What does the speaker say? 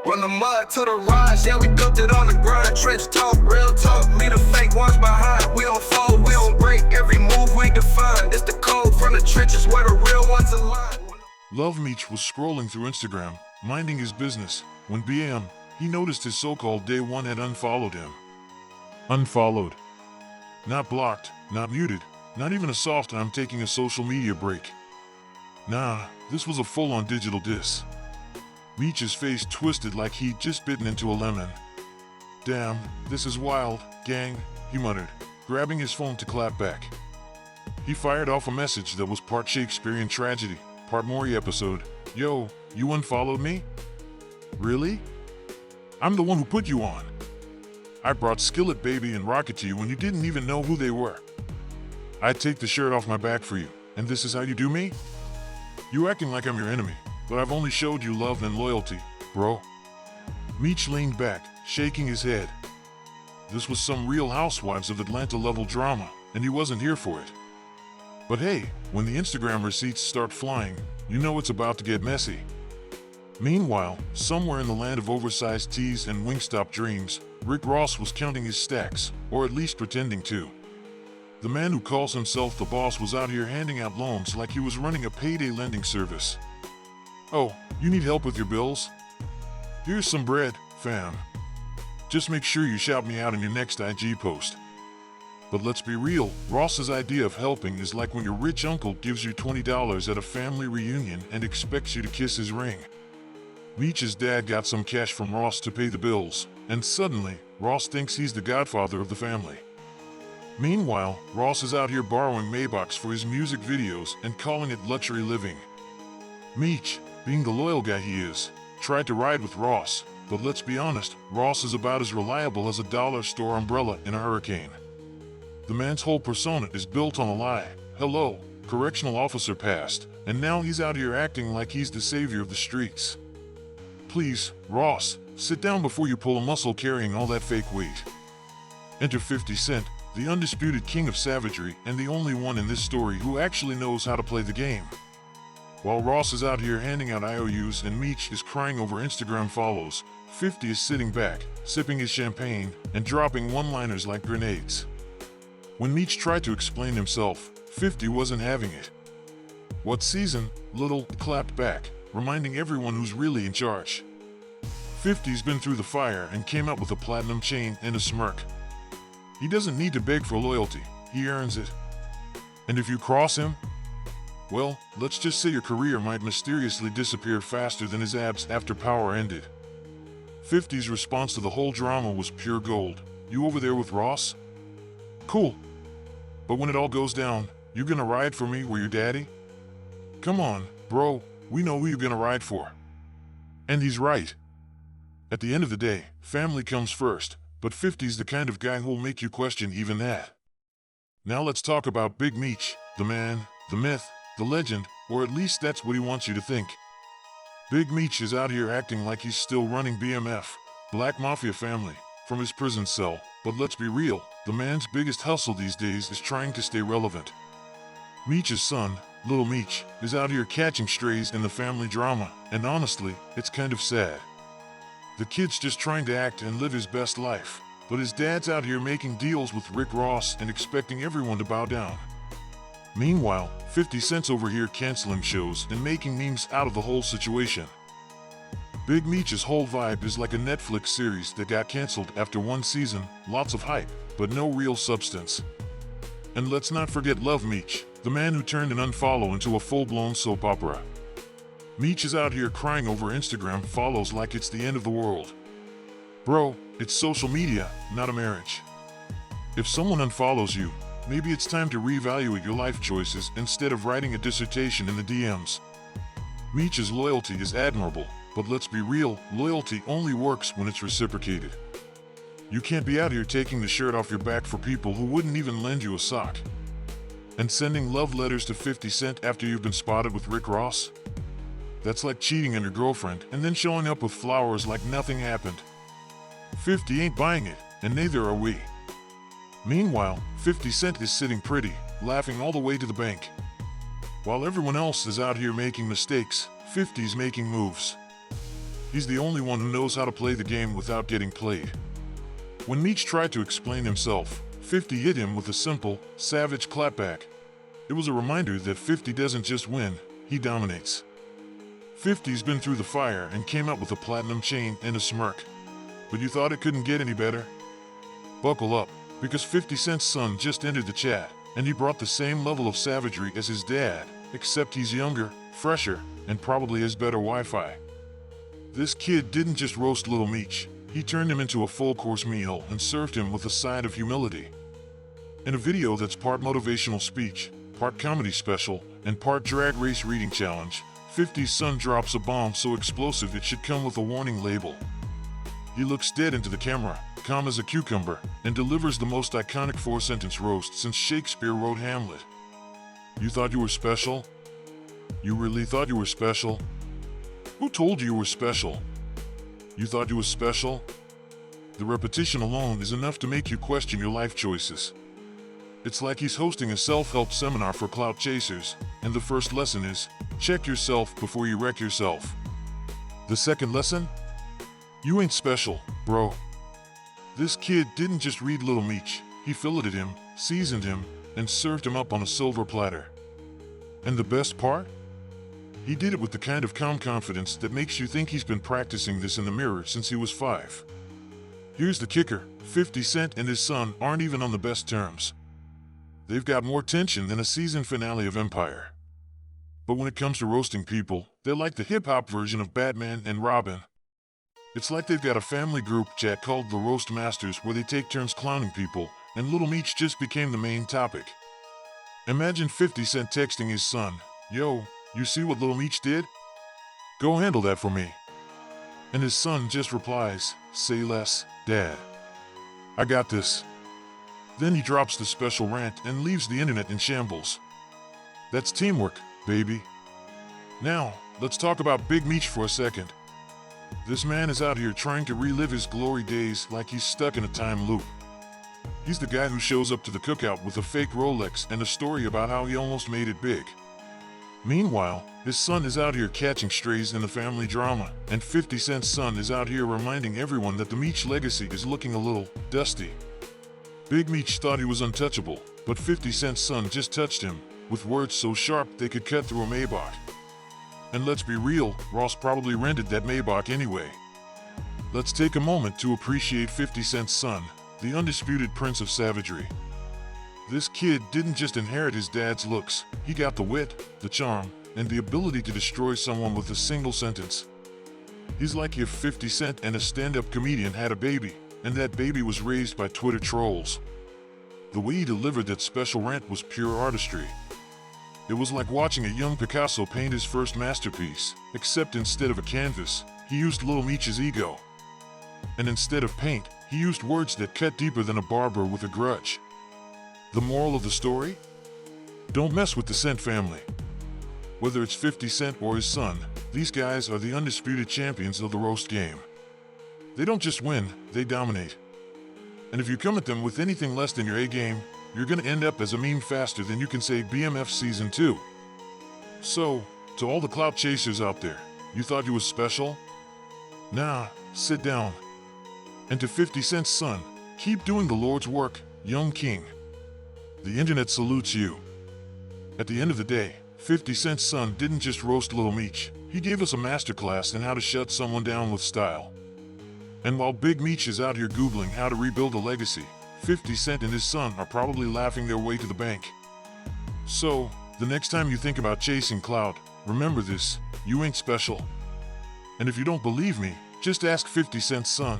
From the mud to the rise, yeah, we built it on the grind. Trench talk, real talk, leave the fake ones behind. We don't fold, we don't break, every move we define. It's the code from the trenches where the real ones align. Lil Meech was scrolling through Instagram, minding his business, when bam, he noticed his so-called day one had unfollowed him. Unfollowed. Not blocked, not muted, not even a soft "I'm taking a social media break." Nah, this was a full-on digital diss. Meech's face twisted like he'd just bitten into a lemon. "Damn, this is wild, gang," he muttered, grabbing his phone to clap back. He fired off a message that was part Shakespearean tragedy, part Maury episode. "Yo, you unfollowed me? Really? I'm the one who put you on. I brought Skillet Baby and Rocket to you when you didn't even know who they were. I'd take the shirt off my back for you, and this is how you do me? You acting like I'm your enemy, but I've only showed you love and loyalty, bro." Meech leaned back, shaking his head. This was some Real Housewives of Atlanta level drama, and he wasn't here for it. But hey, when the Instagram receipts start flying, you know it's about to get messy. Meanwhile, somewhere in the land of oversized tees and Wingstop dreams, Rick Ross was counting his stacks, or at least pretending to. The man who calls himself the boss was out here handing out loans like he was running a payday lending service. "Oh, you need help with your bills? Here's some bread, fam. Just make sure you shout me out in your next IG post." But let's be real, Ross's idea of helping is like when your rich uncle gives you $20 at a family reunion and expects you to kiss his ring. Meech's dad got some cash from Ross to pay the bills, and suddenly, Ross thinks he's the godfather of the family. Meanwhile, Ross is out here borrowing Maybachs for his music videos and calling it luxury living. Meech, being the loyal guy he is, tried to ride with Ross, but let's be honest, Ross is about as reliable as a dollar store umbrella in a hurricane. The man's whole persona is built on a lie. Hello, correctional officer passed, and now he's out here acting like he's the savior of the streets. Please, Ross, sit down before you pull a muscle carrying all that fake weight. Enter 50 Cent, the undisputed king of savagery and the only one in this story who actually knows how to play the game. While Ross is out here handing out IOUs and Meech is crying over Instagram follows, 50 is sitting back, sipping his champagne, and dropping one-liners like grenades. When Meech tried to explain himself, 50 wasn't having it. "What season?" Little clapped back, reminding everyone who's really in charge. 50's been through the fire and came up with a platinum chain and a smirk. He doesn't need to beg for loyalty, he earns it. And if you cross him, well, let's just say your career might mysteriously disappear faster than his abs after power ended. 50's response to the whole drama was pure gold. "You over there with Ross? Cool. But when it all goes down, you gonna ride for me or your daddy? Come on, bro, we know who you're gonna ride for." And he's right. At the end of the day, family comes first, but 50's the kind of guy who'll make you question even that. Now let's talk about Big Meech, the man, the myth, the legend, or at least that's what he wants you to think. Big Meech is out here acting like he's still running BMF, Black Mafia family, from his prison cell, but let's be real, the man's biggest hustle these days is trying to stay relevant. Meech's son, Lil Meech, is out here catching strays in the family drama, and honestly, it's kind of sad. The kid's just trying to act and live his best life, but his dad's out here making deals with Rick Ross and expecting everyone to bow down. Meanwhile, 50 Cent's over here canceling shows and making memes out of the whole situation. Big Meech's whole vibe is like a Netflix series that got canceled after one season, lots of hype, but no real substance. And let's not forget Lil Meech, the man who turned an unfollow into a full-blown soap opera. Meech is out here crying over Instagram follows like it's the end of the world. Bro, it's social media, not a marriage. If someone unfollows you, maybe it's time to reevaluate your life choices instead of writing a dissertation in the DMs. Meech's loyalty is admirable, but let's be real, loyalty only works when it's reciprocated. You can't be out here taking the shirt off your back for people who wouldn't even lend you a sock. And sending love letters to 50 Cent after you've been spotted with Rick Ross? That's like cheating on your girlfriend and then showing up with flowers like nothing happened. 50 ain't buying it, and neither are we. Meanwhile, 50 Cent is sitting pretty, laughing all the way to the bank. While everyone else is out here making mistakes, 50's making moves. He's the only one who knows how to play the game without getting played. When Meech tried to explain himself, 50 hit him with a simple, savage clapback. It was a reminder that 50 doesn't just win, he dominates. 50's been through the fire and came out with a platinum chain and a smirk. But you thought it couldn't get any better? Buckle up, because 50 Cent's son just entered the chat, and he brought the same level of savagery as his dad, except he's younger, fresher, and probably has better Wi-Fi. This kid didn't just roast Lil Meech, he turned him into a full-course meal and served him with a side of humility. In a video that's part motivational speech, part comedy special, and part drag race reading challenge, 50's son drops a bomb so explosive it should come with a warning label. He looks dead into the camera, calm as a cucumber, and delivers the most iconic 4-sentence roast since Shakespeare wrote Hamlet. You thought you were special? You really thought you were special? Who told you were special? You thought you were special? The repetition alone is enough to make you question your life choices. It's like he's hosting a self-help seminar for clout chasers, and the first lesson is, check yourself before you wreck yourself. The second lesson? You ain't special, bro. This kid didn't just read Lil Meech, he filleted him, seasoned him, and served him up on a silver platter. And the best part? He did it with the kind of calm confidence that makes you think he's been practicing this in the mirror since he was 5. Here's the kicker, 50 Cent and his son aren't even on the best terms. They've got more tension than a season finale of Empire. But when it comes to roasting people, they're like the hip-hop version of Batman and Robin. It's like they've got a family group chat called the Roast Masters where they take turns clowning people, and Lil Meech just became the main topic. Imagine 50 Cent texting his son, "Yo, you see what Lil Meech did? Go handle that for me." And his son just replies, "Say less, Dad. I got this." Then he drops the special rant and leaves the internet in shambles. That's teamwork, baby. Now, let's talk about Big Meech for a second. This man is out here trying to relive his glory days like he's stuck in a time loop. He's the guy who shows up to the cookout with a fake Rolex and a story about how he almost made it big. Meanwhile, his son is out here catching strays in the family drama, and 50 Cent's son is out here reminding everyone that the Meech legacy is looking a little dusty. Big Meech thought he was untouchable, but 50 Cent's son just touched him, with words so sharp they could cut through a Maybach. And let's be real, Ross probably rented that Maybach anyway. Let's take a moment to appreciate 50 Cent's son, the undisputed prince of savagery. This kid didn't just inherit his dad's looks, he got the wit, the charm, and the ability to destroy someone with a single sentence. He's like if 50 Cent and a stand-up comedian had a baby, and that baby was raised by Twitter trolls. The way he delivered that special rant was pure artistry. It was like watching a young Picasso paint his first masterpiece, except instead of a canvas, he used Lil Meech's ego. And instead of paint, he used words that cut deeper than a barber with a grudge. The moral of the story? Don't mess with the Cent family. Whether it's 50 Cent or his son, these guys are the undisputed champions of the roast game. They don't just win, they dominate. And if you come at them with anything less than your A game, you're gonna end up as a meme faster than you can say BMF Season 2. So, to all the clout chasers out there, you thought you was special? Nah, sit down. And to 50 Cent's son, keep doing the Lord's work, young king. The internet salutes you. At the end of the day, 50 Cent's son didn't just roast Lil Meech, he gave us a masterclass in how to shut someone down with style. And while Big Meech is out here Googling how to rebuild a legacy, 50 Cent and his son are probably laughing their way to the bank. So, the next time you think about chasing clout, remember this, you ain't special. And if you don't believe me, just ask 50 Cent's son.